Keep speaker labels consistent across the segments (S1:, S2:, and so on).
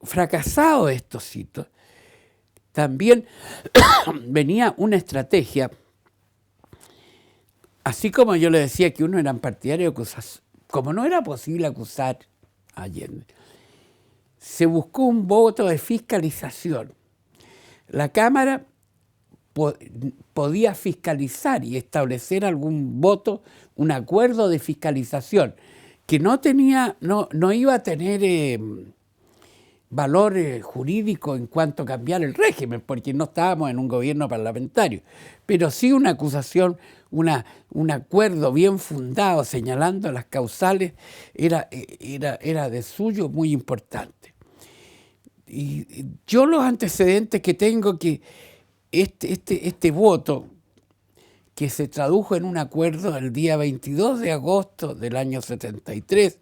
S1: fracasados estos hitos, también venía una estrategia, así como yo le decía que uno era partidario de acusar, como no era posible acusar a Allende, se buscó un voto de fiscalización. La Cámara podía fiscalizar y establecer algún voto, un acuerdo de fiscalización, que no iba a tener valor jurídico en cuanto a cambiar el régimen, porque no estábamos en un gobierno parlamentario, pero sí una acusación, un acuerdo bien fundado señalando las causales era de suyo muy importante. Y yo los antecedentes que tengo que este voto, que se tradujo en un acuerdo el día 22 de agosto del año 73,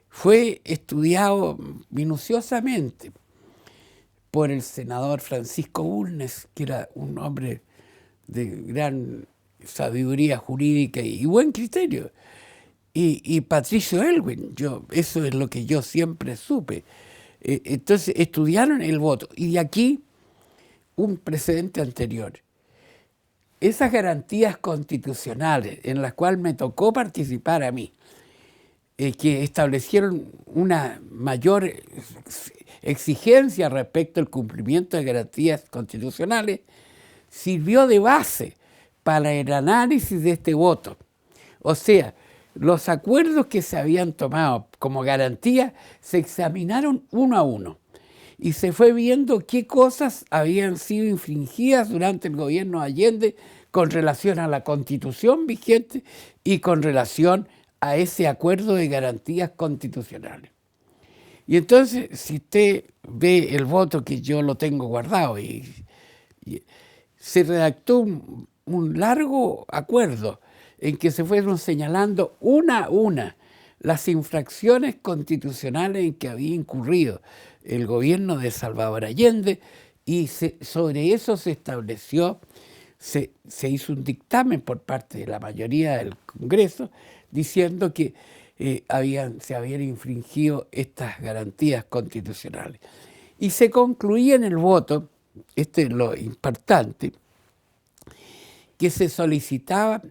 S1: fue estudiado minuciosamente por el senador Francisco Bulnes, que era un hombre de gran sabiduría jurídica y buen criterio, y Patricio Elwin. Eso es lo que yo siempre supe. Entonces estudiaron el voto, y de aquí un precedente anterior. Esas garantías constitucionales en las cuales me tocó participar a mí, que establecieron una mayor exigencia respecto al cumplimiento de garantías constitucionales, sirvió de base para el análisis de este voto. O sea, los acuerdos que se habían tomado como garantía se examinaron uno a uno y se fue viendo qué cosas habían sido infringidas durante el gobierno de Allende con relación a la Constitución vigente y con relación a ese acuerdo de garantías constitucionales. Y entonces, si usted ve el voto, que yo lo tengo guardado, y se redactó un largo acuerdo en que se fueron señalando una a una las infracciones constitucionales en que había incurrido el gobierno de Salvador Allende, y sobre eso se estableció, se hizo un dictamen por parte de la mayoría del Congreso diciendo que se habían infringido estas garantías constitucionales. Y se concluía en el voto, este es lo importante, que se solicitaba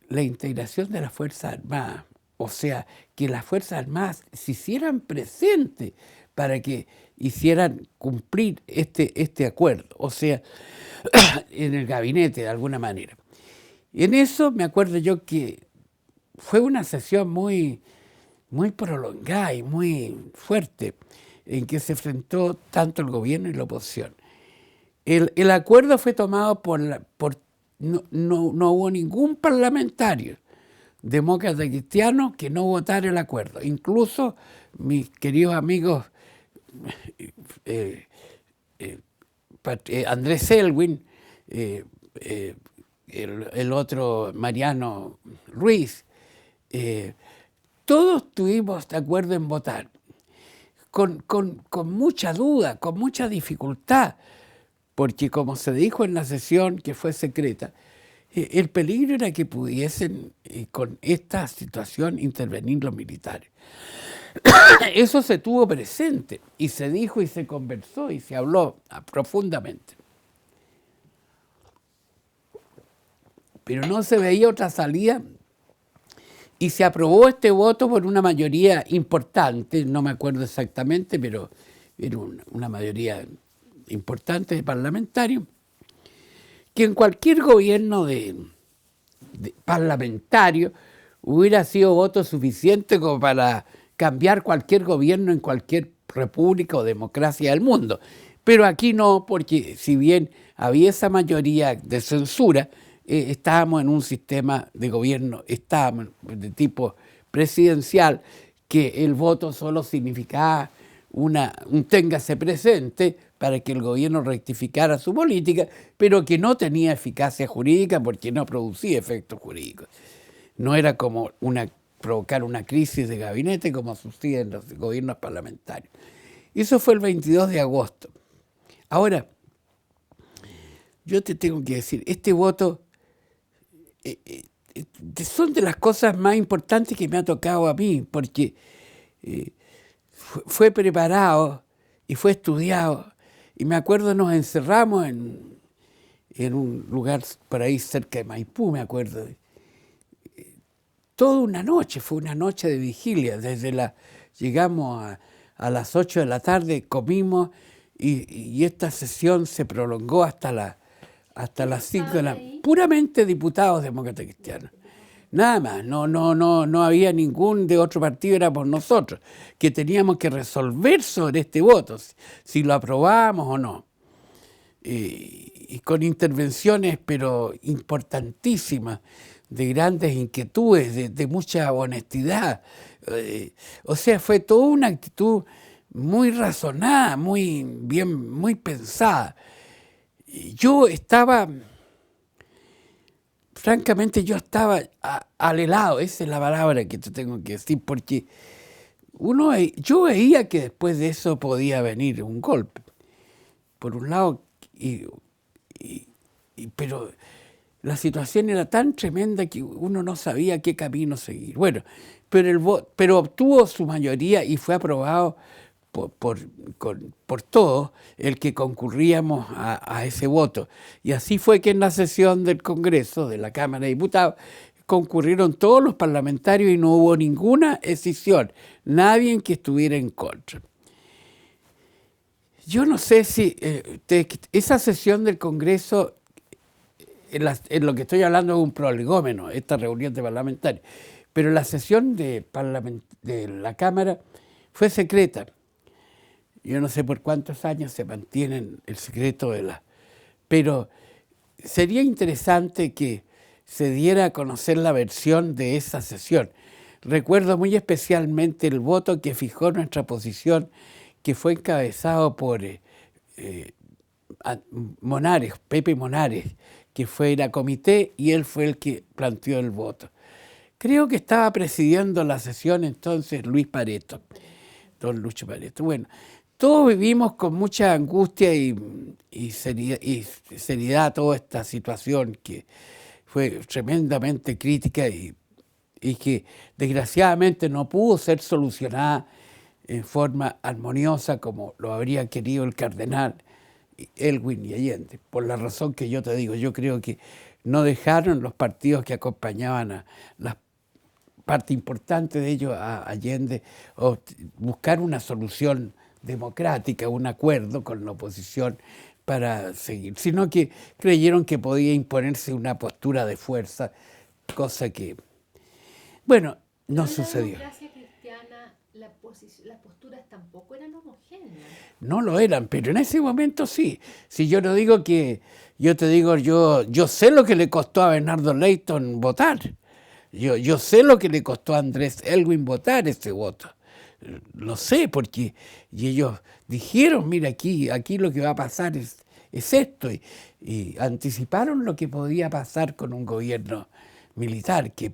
S1: la integración de las Fuerzas Armadas, o sea, que las Fuerzas Armadas se hicieran presentes para que hicieran cumplir este acuerdo, o sea, en el gabinete de alguna manera. Y en eso me acuerdo yo que fue una sesión muy prolongada y muy fuerte, en que se enfrentó tanto el gobierno y la oposición. El acuerdo fue tomado no hubo ningún parlamentario demócrata cristiano que no votara el acuerdo. Incluso mis queridos amigos Andrés Elwin, el otro Mariano Ruiz, todos tuvimos de acuerdo en votar, con mucha duda, con mucha dificultad, porque como se dijo en la sesión que fue secreta, el peligro era que pudiesen con esta situación intervenir los militares. Eso se tuvo presente y se dijo y se conversó y se habló profundamente. Pero no se veía otra salida y se aprobó este voto por una mayoría importante, no me acuerdo exactamente, pero era una mayoría importante de parlamentarios, que en cualquier gobierno de parlamentario hubiera sido voto suficiente como para cambiar cualquier gobierno en cualquier república o democracia del mundo. Pero aquí no, porque si bien había esa mayoría de censura, estábamos en un sistema de gobierno, estábamos de tipo presidencial, que el voto solo significaba un téngase presente para que el gobierno rectificara su política, pero que no tenía eficacia jurídica porque no producía efectos jurídicos. No era como provocar una crisis de gabinete como sucede en los gobiernos parlamentarios. Eso fue el 22 de agosto. Ahora, yo te tengo que decir, este voto son de las cosas más importantes que me ha tocado a mí, porque fue preparado y fue estudiado. Y me acuerdo, nos encerramos en un lugar por ahí cerca de Maipú, me acuerdo. Toda una noche, fue una noche de vigilia. Llegamos a las 8 de la tarde, comimos y esta sesión se prolongó hasta las 5 de la... Puramente diputados demócratas cristianos. Nada más, no había ningún de otro partido, éramos nosotros, que teníamos que resolver sobre este voto, si lo aprobábamos o no. Y con intervenciones, pero importantísimas, de grandes inquietudes, de mucha honestidad. O sea, fue toda una actitud muy razonada, muy bien, muy pensada. Yo estaba... Francamente, yo estaba alelado, esa es la palabra que te tengo que decir, porque yo veía que después de eso podía venir un golpe. Por un lado, pero la situación era tan tremenda que uno no sabía qué camino seguir. Bueno, pero obtuvo su mayoría y fue aprobado por todos el que concurríamos a ese voto. Y así fue que en la sesión del Congreso, de la Cámara de Diputados, concurrieron todos los parlamentarios y no hubo ninguna escisión, nadie que estuviera en contra. Yo no sé si esa sesión del Congreso, en lo que estoy hablando es un prolegómeno, esta reunión de parlamentarios, pero la sesión de la Cámara fue secreta. Yo no sé por cuántos años se mantienen el secreto pero sería interesante que se diera a conocer la versión de esa sesión. Recuerdo muy especialmente el voto que fijó nuestra posición, que fue encabezado por Monares, Pepe Monares, que fue a comité y él fue el que planteó el voto. Creo que estaba presidiendo la sesión entonces Luis Pareto, don Lucho Pareto. Bueno, todos vivimos con mucha angustia y seriedad toda esta situación que fue tremendamente crítica y que desgraciadamente no pudo ser solucionada en forma armoniosa como lo habría querido el cardenal Elwin y Allende. Por la razón que yo te digo, yo creo que no dejaron los partidos que acompañaban a la parte importante de ellos a Allende o buscar una solución democrática, un acuerdo con la oposición para seguir, sino que creyeron que podía imponerse una postura de fuerza, cosa que, bueno, no sucedió.
S2: En la democracia cristiana las posturas tampoco eran homogéneas.
S1: No lo eran, pero en ese momento sí. Si yo no digo que, yo te digo, yo sé lo que le costó a Bernardo Leighton votar. Yo sé lo que le costó a Andrés Elwin votar ese voto. Lo sé, porque ellos dijeron, mira, aquí lo que va a pasar es esto, y anticiparon lo que podía pasar con un gobierno militar, que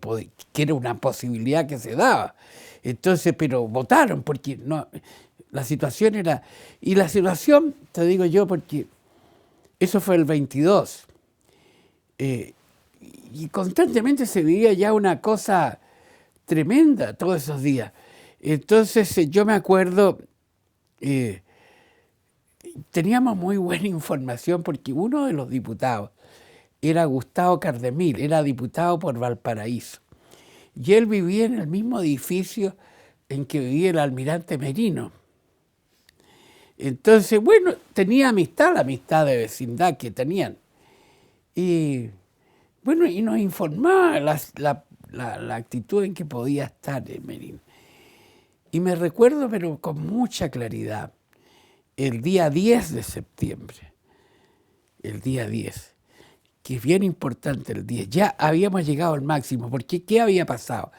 S1: era una posibilidad que se daba. Entonces, pero votaron, porque no, la situación era... Y la situación, te digo yo, porque eso fue el 22, y constantemente se vivía ya una cosa tremenda todos esos días. Entonces yo me acuerdo, teníamos muy buena información porque uno de los diputados era Gustavo Cardemil, era diputado por Valparaíso. Y él vivía en el mismo edificio en que vivía el almirante Merino. Entonces, bueno, tenía amistad, la amistad de vecindad que tenían. Y bueno, y nos informaba la actitud en que podía estar Merino. Y me recuerdo, pero con mucha claridad, el día 10 de septiembre, el día 10, que es bien importante el 10, ya habíamos llegado al máximo, porque ¿qué había pasado?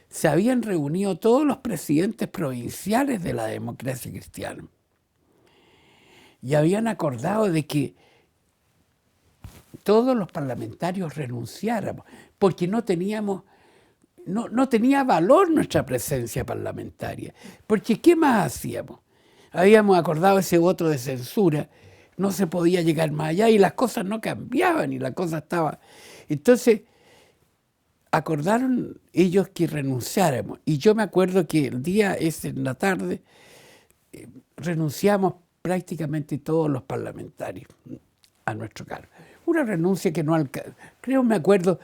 S1: Se habían reunido todos los presidentes provinciales de la democracia cristiana y habían acordado de que todos los parlamentarios renunciáramos, porque no tenía valor nuestra presencia parlamentaria. Porque ¿qué más hacíamos? Habíamos acordado ese voto de censura, no se podía llegar más allá y las cosas no cambiaban y la cosa estaba... Entonces, acordaron ellos que renunciáramos. Y yo me acuerdo que el día ese, en la tarde, renunciamos prácticamente todos los parlamentarios a nuestro cargo. Una renuncia que no alcanzó. Creo, me acuerdo,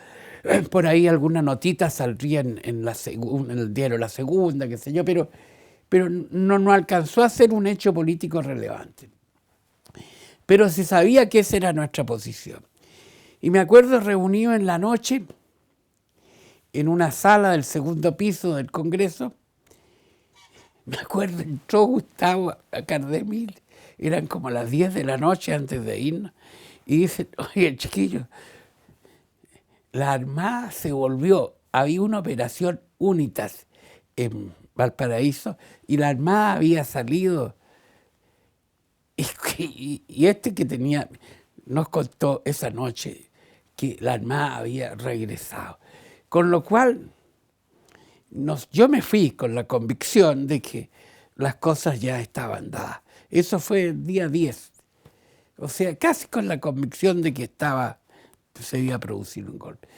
S1: por ahí alguna notita saldría en el diario La Segunda, qué sé yo, pero no alcanzó a ser un hecho político relevante. Pero se sabía que esa era nuestra posición. Y me acuerdo reunido en la noche, en una sala del segundo piso del Congreso, me acuerdo, entró Gustavo Cardemil, eran como las 10 de la noche antes de irnos, y dice, oye, chiquillo, la Armada se volvió, había una operación Unitas en Valparaíso, y la Armada había salido, y este que tenía, nos contó esa noche que la Armada había regresado. Con lo cual, yo me fui con la convicción de que las cosas ya estaban dadas. Eso fue el día 10. O sea, casi con la convicción de que se iba a producir un golpe.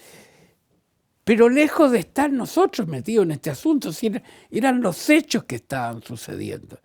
S1: Pero lejos de estar nosotros metidos en este asunto, eran los hechos que estaban sucediendo.